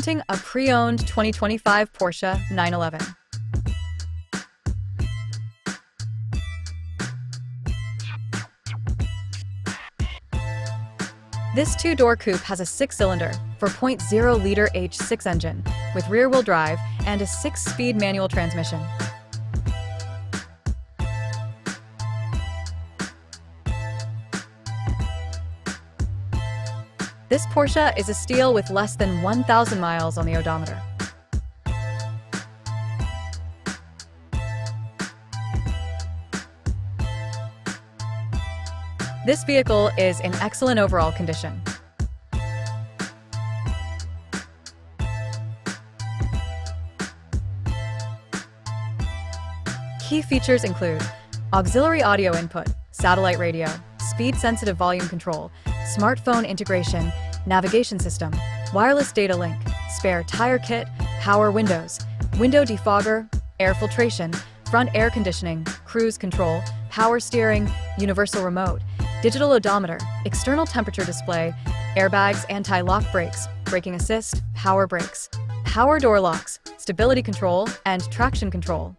Presenting a pre-owned 2025 Porsche 911. This two-door coupe has a 6-cylinder, 4.0-liter H6 engine with rear-wheel drive and a 6-speed manual transmission. This Porsche is a steal with less than 1,000 miles on the odometer. This vehicle is in excellent overall condition. Key features include auxiliary audio input, satellite radio, speed-sensitive volume control, smartphone integration, navigation system, wireless data link, spare tire kit, power windows, window defogger, air filtration, front air conditioning, cruise control, power steering, universal remote, digital odometer, external temperature display, airbags, anti-lock brakes, braking assist, power brakes, power door locks, stability control, and traction control.